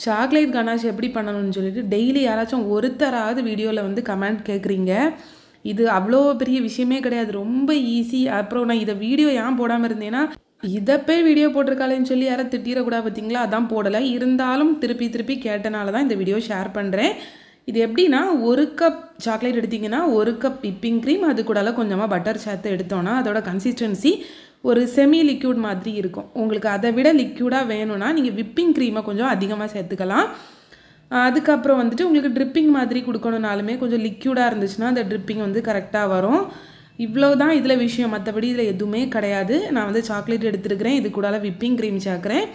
Chocolate ganache எப்படி பண்ணணும்னு சொல்லிட்டு டெய்லி யாராச்சும் ஒருத்தராவது வீடியோவில் வந்து கமெண்ட் கேட்குறீங்க. இது அவ்வளோ பெரிய விஷயமே கிடையாது, ரொம்ப ஈஸி. அப்புறம் நான் இதை வீடியோ ஏன் போடாமல் இருந்தேன்னா, இதை போய் வீடியோ போட்டிருக்காளேன்னு சொல்லி யாரும் திட்டிடக்கூடாது பார்த்தீங்களா, அதான் போடலை. இருந்தாலும் திருப்பி திருப்பி கேட்டனால தான் இந்த வீடியோ ஷேர் பண்ணுறேன். இது எப்படின்னா, 1 கப் சாக்லேட் எடுத்திங்கன்னா 1 கப் விப்பிங் க்ரீம், அது கூடலாம் கொஞ்சமாக பட்டர் சேர்த்து எடுத்தோன்னா அதோட கன்சிஸ்டன்சி ஒரு செமி லிக்யூட் மாதிரி இருக்கும். உங்களுக்கு அதை விட லிக்யூடாக வேணும்னா நீங்கள் விப்பிங் க்ரீமை கொஞ்சம் அதிகமாக சேர்த்துக்கலாம். அதுக்கப்புறம் வந்துட்டு உங்களுக்கு ட்ரிப்பிங் மாதிரி கொடுக்கணுனாலுமே கொஞ்சம் லிக்யூடாக இருந்துச்சுன்னா அந்த ட்ரிப்பிங் வந்து கரெக்டாக வரும். இவ்வளோ தான் இதில் விஷயம், மற்றபடி இதில் எதுவுமே கிடையாது. நான் வந்து சாக்லேட் எடுத்துருக்கிறேன், இது கூட விப்பிங் க்ரீம் சேர்க்குறேன்.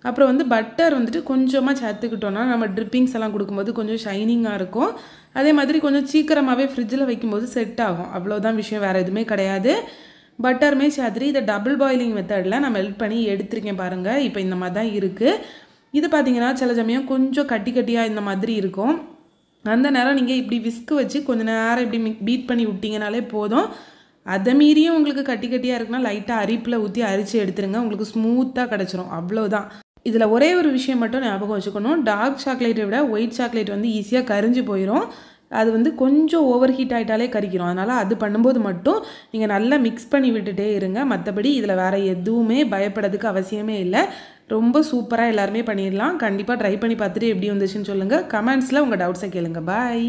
அப்புறம் வந்து பட்டர் வந்துட்டு கொஞ்சமாக சேர்த்துக்கிட்டோன்னா நம்ம ட்ரிப்பிங்ஸ் எல்லாம் கொடுக்கும்போது கொஞ்சம் ஷைனிங்காக இருக்கும். அதே மாதிரி கொஞ்சம் சீக்கிரமாகவே ஃப்ரிட்ஜில் வைக்கும்போது செட் ஆகும். அவ்வளோதான் விஷயம், வேறு எதுவுமே கிடையாது. பட்டருமே சேர்த்துட்டு இதை டபுள் பாயிலிங் மெத்தடில் நான் மெல்ட் பண்ணி எடுத்துருக்கேன் பாருங்கள். இப்போ இந்த மாதிரி தான் இருக்குது. இது பார்த்தீங்கன்னா சில சமயம் கொஞ்சம் கட்டி கட்டியாக இந்த மாதிரி இருக்கும். அந்த நேரம் நீங்கள் இப்படி விஸ்கு வச்சு கொஞ்சம் நேரம் இப்படி பீட் பண்ணி விட்டிங்கனாலே போதும். அதை மீறியும் உங்களுக்கு கட்டி கட்டியாக இருக்குன்னா லைட்டாக அரிப்பில் ஊற்றி அரிச்சு எடுத்துருங்க, உங்களுக்கு ஸ்மூத்தாக கிடச்சிரும். அவ்வளோதான். இதில் ஒரே ஒரு விஷயம் மட்டும் ஞாபகம் வச்சுக்கணும், டார்க் சாக்லேட்டை விட ஒயிட் சாக்லேட் வந்து ஈஸியாக கரிஞ்சு போயிடும். அது வந்து கொஞ்சம் ஓவர் ஹீட் ஆகிட்டாலே கரிக்கிறோம். அதனால் அது பண்ணும்போது மட்டும் நீங்கள் நல்லா மிக்ஸ் பண்ணி விட்டுட்டே இருங்க. மற்றபடி இதில் வேறு எதுவுமே பயப்படுறதுக்கு அவசியமே இல்லை. ரொம்ப சூப்பராக எல்லாருமே பண்ணிடலாம். கண்டிப்பாக ட்ரை பண்ணி பார்த்துட்டு எப்படி வந்துச்சுன்னு சொல்லுங்கள். கமெண்ட்ஸில் உங்கள் டவுட்ஸை கேளுங்க. பாய்.